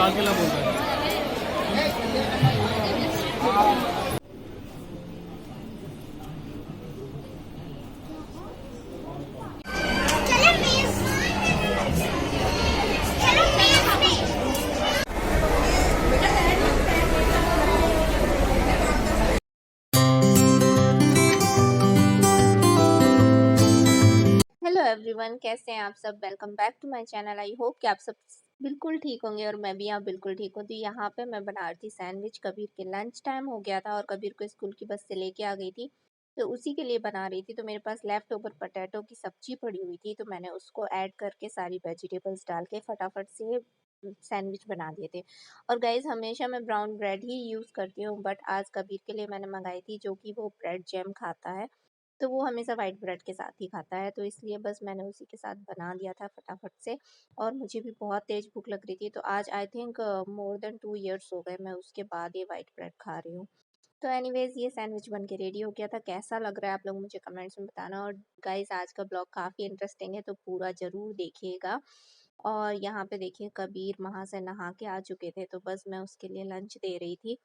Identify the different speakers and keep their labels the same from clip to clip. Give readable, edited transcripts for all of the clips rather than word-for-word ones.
Speaker 1: लाल किला बोल रहे हैं।
Speaker 2: हेलो एवरीवन, कैसे हैं आप सब। Welcome back to my channel. I hope कि आप सब बिल्कुल ठीक होंगे और मैं भी यहाँ बिल्कुल ठीक हूँ। तो यहाँ पे मैं बना रही थी सैंडविच। कबीर के लंच टाइम हो गया था और कबीर को स्कूल की बस से लेके आ गई थी, तो उसी के लिए बना रही थी। तो मेरे पास लेफ्ट ओवर पोटैटो की सब्जी पड़ी हुई थी, तो मैंने उसको ऐड करके सारी वेजिटेबल्स डाल के फटाफट से सैंडविच बना दिए थे। और गाइज, हमेशा मैं ब्राउन ब्रेड ही यूज़ करती हूँ, बट आज कबीर के लिए मैंने मंगाई थी, जो कि वो ब्रेड जैम खाता है, तो वो हमेशा वाइट ब्रेड के साथ ही खाता है। तो इसलिए बस मैंने उसी के साथ बना दिया था फटाफट से। और मुझे भी बहुत तेज़ भूख लग रही थी, तो आज I think more than 2 years हो गए मैं उसके बाद ये वाइट ब्रेड खा रही हूँ। तो एनीवेज़, ये सैंडविच बन के रेडी हो गया था। कैसा लग रहा है आप लोग मुझे कमेंट्स में बताना। और गाइस, आज का ब्लॉग काफ़ी इंटरेस्टिंग है, तो पूरा ज़रूर देखिएगा। और यहाँ पे देखिए, कबीर वहाँ से नहा के आ चुके थे, तो बस मैं उसके लिए लंच दे रही थी।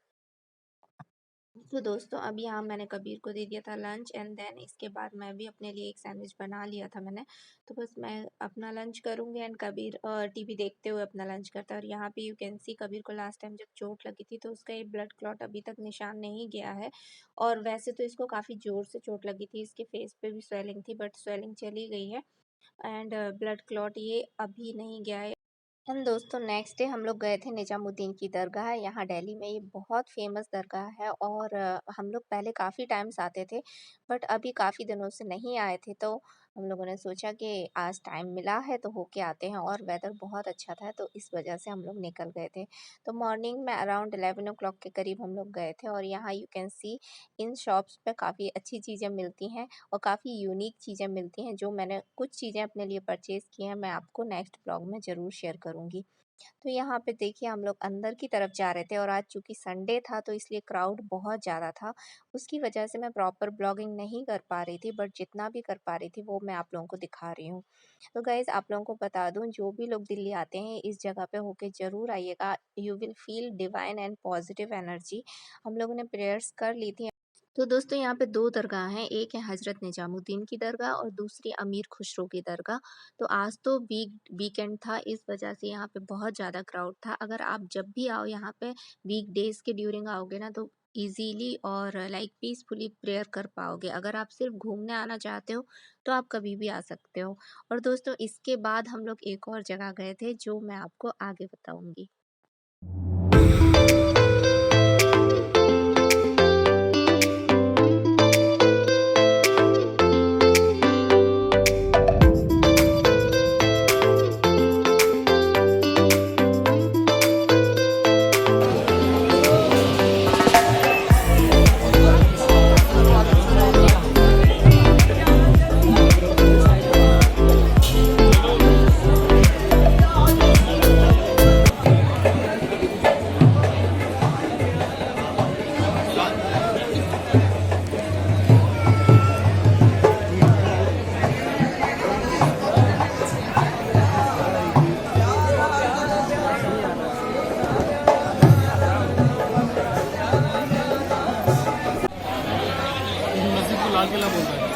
Speaker 2: तो दोस्तों, अब यहाँ मैंने कबीर को दे दिया था लंच, एंड देन इसके बाद मैं भी अपने लिए एक सैंडविच बना लिया था मैंने। तो बस मैं अपना लंच करूँगी एंड कबीर टीवी देखते हुए अपना लंच करता है। और यहाँ पे यू कैन सी, कबीर को लास्ट टाइम जब चोट लगी थी, तो उसका ये ब्लड क्लॉट अभी तक निशान नहीं गया है। और वैसे तो इसको काफ़ी ज़ोर से चोट लगी थी, इसके फेस पे भी स्वेलिंग थी, बट स्वेलिंग चली गई है एंड ब्लड क्लॉट ये अभी नहीं गया है। एंड दोस्तों, नेक्स्ट डे हम लोग गए थे निजामुद्दीन की दरगाह। यहाँ दिल्ली में ये बहुत फेमस दरगाह है और हम लोग पहले काफ़ी टाइम्स आते थे, बट अभी काफ़ी दिनों से नहीं आए थे। तो हम लोगों ने सोचा कि आज टाइम मिला है तो होके आते हैं, और वेदर बहुत अच्छा था, तो इस वजह से हम लोग निकल गए थे। तो मॉर्निंग में अराउंड 11 o'clock के करीब हम लोग गए थे। और यहाँ you can see, in shops पे काफ़ी अच्छी चीज़ें मिलती हैं और काफ़ी यूनिक चीज़ें मिलती हैं, जो मैंने कुछ चीज़ें अपने लिए परचेज़ की हैं, मैं आपको नेक्स्ट ब्लॉग में ज़रूर शेयर करूँगी। तो यहाँ पे देखिए, हम लोग अंदर की तरफ जा रहे थे और आज चूँकि संडे था, तो इसलिए क्राउड बहुत ज़्यादा था। उसकी वजह से मैं प्रॉपर ब्लॉगिंग नहीं कर पा रही थी, बट जितना भी कर पा रही थी वो मैं आप लोगों को दिखा रही हूँ। तो गाइज़, आप लोगों को बता दूँ, जो भी लोग दिल्ली आते हैं इस जगह पे होके ज़रूर आइएगा। You will feel divine and positive energy. हम लोगों ने प्रेयर्स कर ली थी। तो दोस्तों, यहाँ पे 2 दरगाह हैं, एक है हज़रत निजामुद्दीन की दरगाह और दूसरी अमीर खुसरो की दरगाह। तो आज तो वीकेंड था, इस वजह से यहाँ पे बहुत ज़्यादा क्राउड था। अगर आप जब भी आओ यहाँ पे वीकडेज़ के ड्यूरिंग आओगे ना, तो ईज़िली और लाइक पीसफुली प्रेयर कर पाओगे। अगर आप सिर्फ घूमने आना चाहते हो, तो आप कभी भी आ सकते हो। और दोस्तों, इसके बाद हम लोग एक और जगह गए थे, जो मैं आपको आगे बताऊँगी।
Speaker 1: मस्जिद को लाल किला बोल रहे हैं।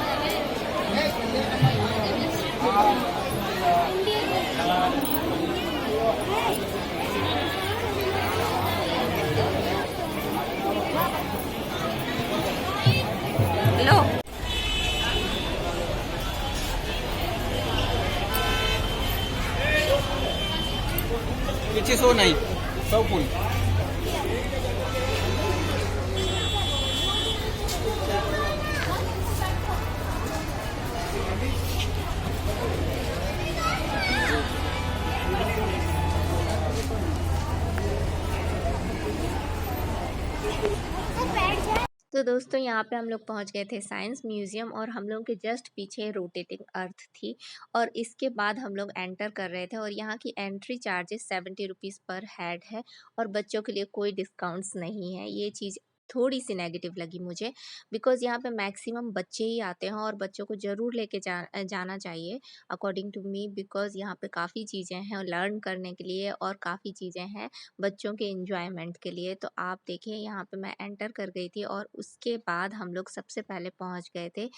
Speaker 2: हेलो।
Speaker 1: पीछे सो नहीं, सब फुल।
Speaker 2: तो दोस्तों, यहाँ पे हम लोग पहुँच गए थे साइंस म्यूज़ियम, और हम लोगों के जस्ट पीछे रोटेटिंग अर्थ थी। और इसके बाद हम लोग एंटर कर रहे थे, और यहाँ की एंट्री चार्जेस 70 रुपीज़ पर हेड है, और बच्चों के लिए कोई डिस्काउंट्स नहीं है। ये चीज़ थोड़ी सी नेगेटिव लगी मुझे, बिकॉज़ यहाँ पे मैक्सिमम बच्चे ही आते हैं और बच्चों को ज़रूर लेके जाना चाहिए अकॉर्डिंग टू मी, बिकॉज़ यहाँ पे काफ़ी चीज़ें हैं लर्न करने के लिए और काफ़ी चीज़ें हैं बच्चों के एन्जॉयमेंट के लिए। तो आप देखिए यहाँ पे मैं एंटर कर गई थी और उसके बाद हम लोग सबसे पहले पहुँच गए थे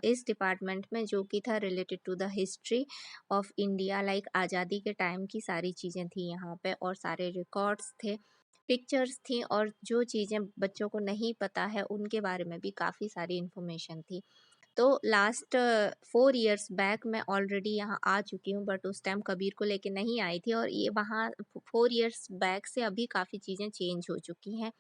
Speaker 2: इस डिपार्टमेंट में, जो कि था related to the history of India, like आज़ादी के टाइम की सारी चीज़ें थी यहाँ पे और सारे रिकॉर्ड्स थे, पिक्चर्स थी और जो चीज़ें बच्चों को नहीं पता है उनके बारे में भी काफ़ी सारी इन्फॉर्मेशन थी। तो लास्ट 4 इयर्स बैक मैं ऑलरेडी यहाँ आ चुकी हूँ, बट उस टाइम कबीर को लेके नहीं आई थी और ये वहाँ 4 इयर्स बैक से अभी काफ़ी चीज़ें चेंज हो चुकी हैं।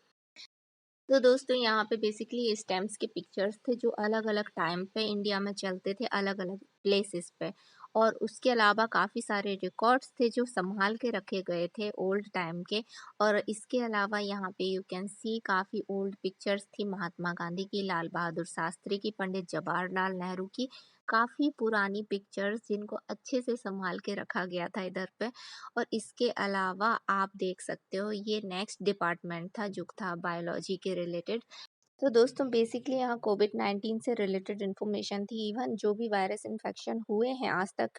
Speaker 2: तो दोस्तों यहाँ पे बेसिकली स्टैम्प्स के पिक्चर्स थे जो अलग अलग टाइम पे इंडिया में चलते थे अलग अलग प्लेसेस पे, और उसके अलावा काफ़ी सारे रिकॉर्ड्स थे जो संभाल के रखे गए थे ओल्ड टाइम के। और इसके अलावा यहाँ पे यू कैन सी काफ़ी ओल्ड पिक्चर्स थी महात्मा गांधी की, लाल बहादुर शास्त्री की, पंडित जवाहरलाल नेहरू की, काफ़ी पुरानी पिक्चर्स जिनको अच्छे से संभाल के रखा गया था इधर पे। और इसके अलावा आप देख सकते हो ये नेक्स्ट डिपार्टमेंट था जो था बायोलॉजी के रिलेटेड। तो दोस्तों बेसिकली यहाँ कोविड-19 से रिलेटेड इन्फॉर्मेशन थी, इवन जो भी वायरस इन्फेक्शन हुए हैं आज तक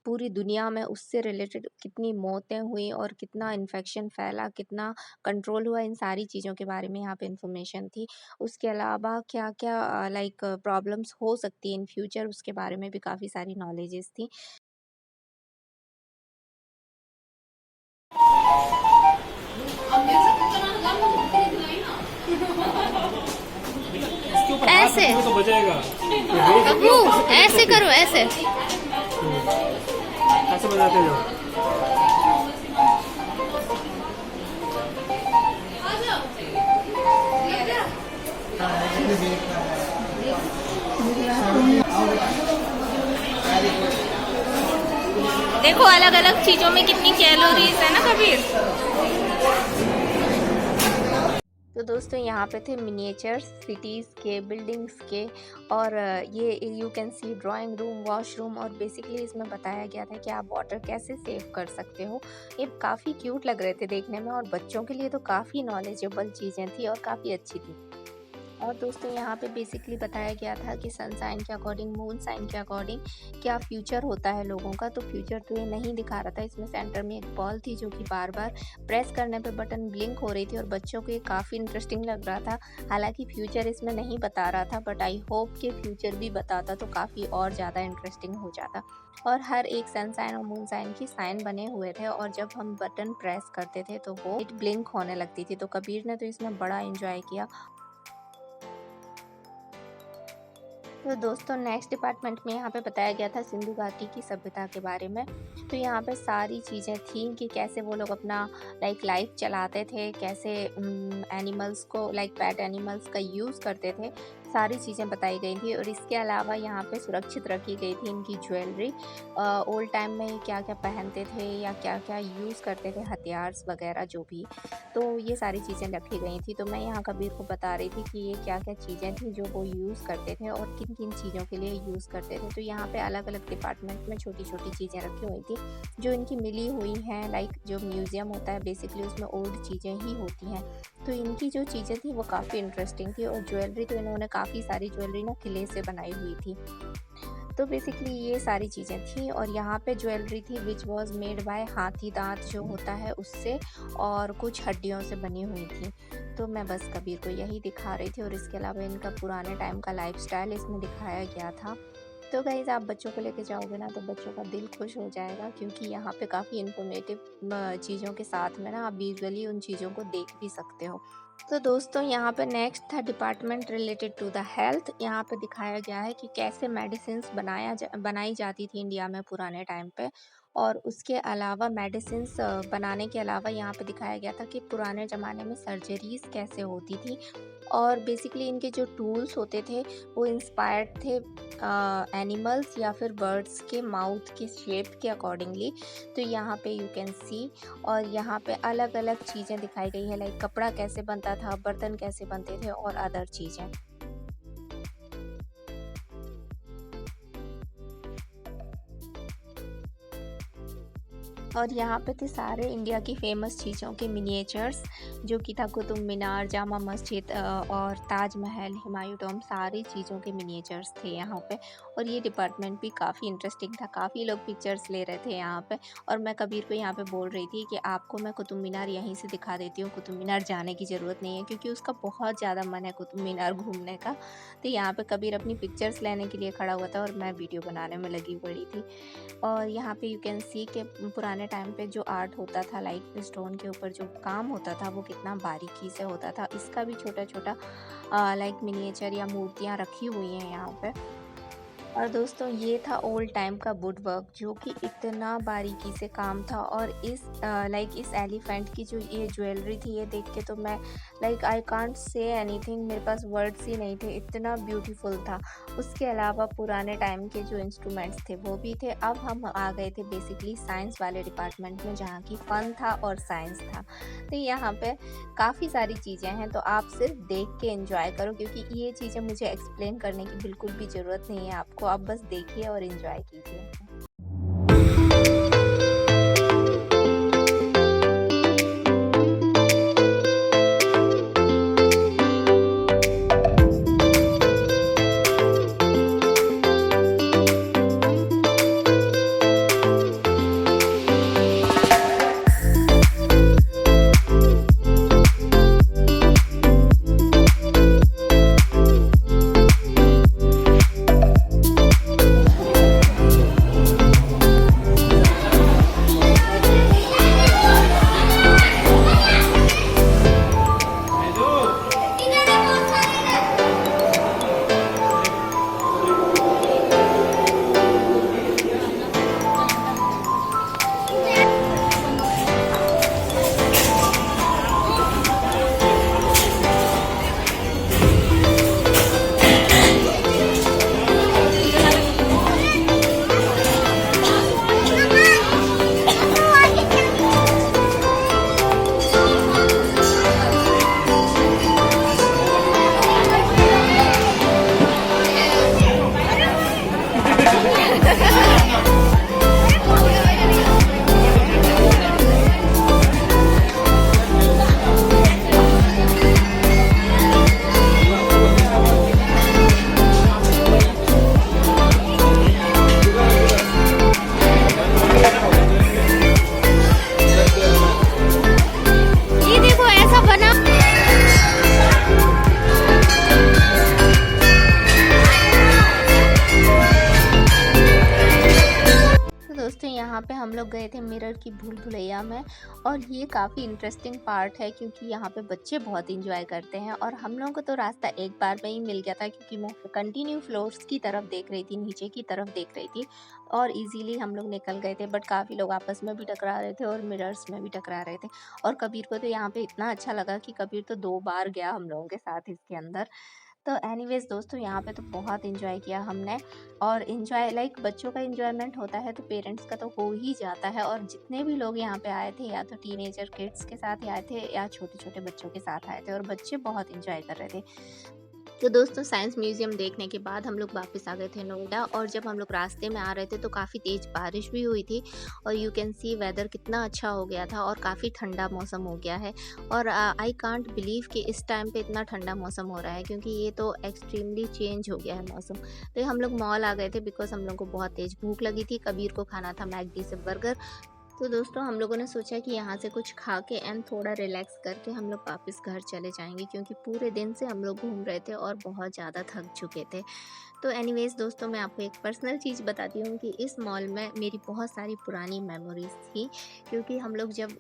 Speaker 2: पूरी दुनिया में उससे रिलेटेड कितनी मौतें हुई और कितना इन्फेक्शन फैला, कितना कंट्रोल हुआ, इन सारी चीज़ों के बारे में यहाँ पे इन्फॉर्मेशन थी। उसके अलावा क्या-क्या लाइक प्रॉब्लम्स हो सकती है इन फ्यूचर, उसके बारे में भी काफ़ी सारी नॉलेजेस थी।
Speaker 1: इसके ऊपर हाथ
Speaker 2: ऐसे
Speaker 1: रखोगे तो बजाएगा।
Speaker 2: बब्बू ऐसे करो, ऐसे
Speaker 1: ऐसे बजाते जाओ।
Speaker 2: देखो अलग अलग चीज़ों में कितनी कैलोरीज है ना कबीर। तो दोस्तों यहाँ पे थे मिनिएचर्स सिटीज़ के, बिल्डिंग्स के, और ये you can see drawing room, washroom, और बेसिकली इसमें बताया गया था कि आप वाटर कैसे सेव कर सकते हो। ये काफ़ी क्यूट लग रहे थे देखने में और बच्चों के लिए तो काफ़ी नॉलेजेबल चीज़ें थी और काफ़ी अच्छी थी। और दोस्तों यहाँ पे बेसिकली बताया गया था कि सन साइन के अकॉर्डिंग, मून साइन के अकॉर्डिंग क्या फ्यूचर होता है लोगों का। तो फ्यूचर तो ये नहीं दिखा रहा था, इसमें सेंटर में एक बॉल थी जो कि बार बार प्रेस करने पे बटन ब्लिंक हो रही थी और बच्चों को ये काफ़ी इंटरेस्टिंग लग रहा था। हालांकि फ्यूचर इसमें नहीं बता रहा था, बट आई होप कि फ्यूचर भी बताता तो काफ़ी और ज़्यादा इंटरेस्टिंग हो जाता। और हर एक सन साइन और मून साइन की साइन बने हुए थे और जब हम बटन प्रेस करते थे तो वो ब्लिंक होने लगती थी। तो कबीर ने तो इसमें बड़ा इंजॉय किया। तो दोस्तों नेक्स्ट डिपार्टमेंट में यहाँ पे बताया गया था सिंधु घाटी की सभ्यता के बारे में। तो यहाँ पे सारी चीज़ें थी कि कैसे वो लोग अपना लाइक लाइफ चलाते थे, कैसे एनिमल्स को लाइक पेट एनिमल्स का यूज़ करते थे, सारी चीज़ें बताई गई थी। और इसके अलावा यहाँ पे सुरक्षित रखी गई थी इनकी ज्वेलरी, ओल्ड टाइम में क्या क्या पहनते थे या क्या क्या यूज़ करते थे, हथियार्स वगैरह जो भी, तो ये सारी चीज़ें रखी गई थी। तो मैं यहाँ कबीर को बता रही थी कि ये क्या क्या चीज़ें थी जो वो यूज़ करते थे और किन किन चीज़ों के लिए यूज़ करते थे। तो यहाँ पे अलग अलग डिपार्टमेंट में छोटी छोटी चीज़ें रखी हुई थी जो इनकी मिली हुई हैं, लाइक जो म्यूज़ियम होता है बेसिकली उसमें ओल्ड चीज़ें ही होती हैं। तो इनकी जो चीज़ें थी वो काफ़ी इंटरेस्टिंग थी। और ज्वेलरी तो इन्होंने काफ़ी सारी ज्वेलरी ना किले से बनाई हुई थी। तो बेसिकली ये सारी चीज़ें थी। और यहाँ पे ज्वेलरी थी विच वॉज मेड बाय हाथी दांत जो होता है उससे, और कुछ हड्डियों से बनी हुई थी। तो मैं बस कबीर को यही दिखा रही थी और इसके अलावा इनका पुराने टाइम का लाइफस्टाइल इसमें दिखाया गया था। तो गाइज़ आप बच्चों को लेके जाओगे ना तो बच्चों का दिल खुश हो जाएगा, क्योंकि यहाँ पे काफ़ी इन्फॉर्मेटिव चीज़ों के साथ में ना आप विजुअली उन चीज़ों को देख भी सकते हो। तो दोस्तों यहाँ पे नेक्स्ट था department related to the health. यहाँ पे दिखाया गया है कि कैसे मेडिसिन्स बनाई जाती थी इंडिया में पुराने टाइम पे। और उसके अलावा मेडिसिन्स बनाने के अलावा यहाँ पे दिखाया गया था कि पुराने ज़माने में सर्जरीज कैसे होती थी। और बेसिकली इनके जो टूल्स होते थे वो इंस्पायर्ड थे एनिमल्स या फिर बर्ड्स के माउथ के शेप के अकॉर्डिंगली। तो यहाँ पे यू कैन सी, और यहाँ पे अलग अलग चीज़ें दिखाई गई है, लाइक कपड़ा कैसे बनता था, बर्तन कैसे बनते थे और अदर चीज़ें। और यहाँ पे थे सारे इंडिया की फ़ेमस चीज़ों के मिनिएचर्स, जो कि था कुतुब मीनार, जामा मस्जिद और ताजमहल, हुमायूं टॉम्ब, सारी चीज़ों के मिनिएचर्स थे यहाँ पे। और ये डिपार्टमेंट भी काफ़ी इंटरेस्टिंग था, काफ़ी लोग पिक्चर्स ले रहे थे यहाँ पे। और मैं कबीर को यहाँ पे बोल रही थी कि आपको मैं कुतुब मीनार यहीं से दिखा देती हूँ, कुतुब मीनार जाने की ज़रूरत नहीं है, क्योंकि उसका बहुत ज़्यादा मन है कुतुब मीनार घूमने का। तो यहाँ पे कबीर अपनी पिक्चर्स लेने के लिए खड़ा हुआ था और मैं वीडियो बनाने में लगी पड़ी थी। और यहाँ पे यू कैन सी कि पुराने टाइम पे जो आर्ट होता था, लाइक स्टोन के ऊपर जो काम होता था, वो कितना बारीकी से होता था। इसका भी छोटा छोटा लाइक मिनिएचर या मूर्तियाँ रखी हुई हैं यहाँ पे। और दोस्तों ये था ओल्ड टाइम का वुड वर्क, जो कि इतना बारीकी से काम था। और इस लाइक इस एलिफेंट की जो ये ज्वेलरी थी, ये देख के तो मैं like I can't say anything, मेरे पास वर्ड्स ही नहीं थे, इतना ब्यूटीफुल था। उसके अलावा पुराने टाइम के जो इंस्ट्रूमेंट्स थे वो भी थे। अब हम आ गए थे बेसिकली साइंस वाले डिपार्टमेंट में, जहाँ की फ़न था और साइंस था। तो यहाँ पे काफ़ी सारी चीज़ें हैं, तो आप सिर्फ देख के एंजॉय करो, क्योंकि ये चीज़ें मुझे एक्सप्लेन करने की बिल्कुल भी ज़रूरत नहीं है आपको, आप बस देखिए और एंजॉय कीजिए। ये देखो ऐसा बना। तो दोस्तों यहाँ पे हम लोग गए थे मिरर की भूल भुलैया में। और ये काफ़ी इंटरेस्टिंग पार्ट है, क्योंकि यहाँ पे बच्चे बहुत इंजॉय करते हैं। और हम लोगों को तो रास्ता एक बार में ही मिल गया था, क्योंकि मैं कंटिन्यू फ्लोर्स की तरफ देख रही थी, नीचे की तरफ देख रही थी, और इजीली हम लोग निकल गए थे। बट काफ़ी लोग आपस में भी टकरा रहे थे और मिरर्स में भी टकरा रहे थे। और कबीर को तो यहाँ पे इतना अच्छा लगा कि कबीर तो 2 बार गया हम लोगों के साथ इसके अंदर। तो एनीवेज़ दोस्तों, यहाँ पे तो बहुत एंजॉय किया हमने। और एंजॉय लाइक बच्चों का एंजॉयमेंट होता है तो पेरेंट्स का तो हो ही जाता है। और जितने भी लोग यहाँ पे आए थे, या तो टीनेजर किड्स के साथ ही आए थे, या छोटे छोटे बच्चों के साथ आए थे, और बच्चे बहुत एंजॉय कर रहे थे। तो दोस्तों साइंस म्यूज़ियम देखने के बाद हम लोग वापस आ गए थे नोएडा। और जब हम लोग रास्ते में आ रहे थे तो काफ़ी तेज़ बारिश भी हुई थी। और यू कैन सी वेदर कितना अच्छा हो गया था, और काफ़ी ठंडा मौसम हो गया है। और आई कांट बिलीव कि इस टाइम पे इतना ठंडा मौसम हो रहा है, क्योंकि ये तो एक्सट्रीमली चेंज हो गया है मौसम। तो हम लोग मॉल आ गए थे, बिकॉज हम लोग को बहुत तेज़ भूख लगी थी। कबीर को खाना था मैकडी से बर्गर। तो दोस्तों हम लोगों ने सोचा कि यहाँ से कुछ खा के एंड थोड़ा रिलैक्स करके हम लोग वापस घर चले जाएंगे, क्योंकि पूरे दिन से हम लोग घूम रहे थे और बहुत ज़्यादा थक चुके थे। तो एनीवेज़ दोस्तों, मैं आपको एक पर्सनल चीज़ बताती हूँ कि इस मॉल में मेरी बहुत सारी पुरानी मेमोरीज़ थी, क्योंकि हम लोग जब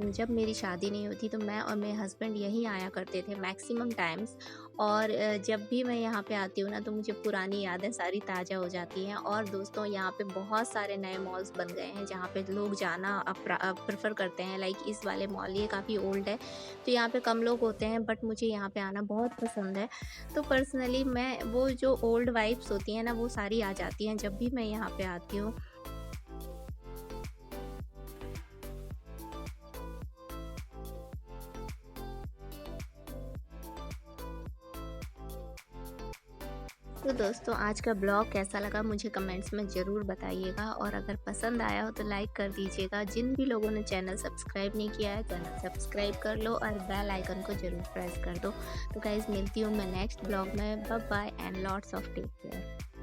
Speaker 2: जब मेरी शादी नहीं होती तो मैं और मेरे हस्बैंड यहीं आया करते थे मैक्सिमम टाइम्स। और जब भी मैं यहाँ पे आती हूँ ना, तो मुझे पुरानी यादें सारी ताज़ा हो जाती हैं। और दोस्तों यहाँ पे बहुत सारे नए मॉल्स बन गए हैं, जहाँ पे लोग जाना प्रेफर करते हैं। लाइक इस वाले मॉल, ये काफ़ी ओल्ड है, तो यहाँ पे कम लोग होते हैं, बट मुझे यहाँ पे आना बहुत पसंद है। तो पर्सनली मैं वो जो ओल्ड वाइब्स होती हैं ना, वो सारी आ जाती हैं जब भी मैं यहाँ पे आती हूँ। तो दोस्तों आज का ब्लॉग कैसा लगा मुझे कमेंट्स में ज़रूर बताइएगा, और अगर पसंद आया हो तो लाइक कर दीजिएगा। जिन भी लोगों ने चैनल सब्सक्राइब नहीं किया है चैनल सब्सक्राइब कर लो और बेल आइकन को ज़रूर प्रेस कर दो। तो गाइज़ मिलती हूँ मैं नेक्स्ट ब्लॉग में। Bye bye and lots of take care.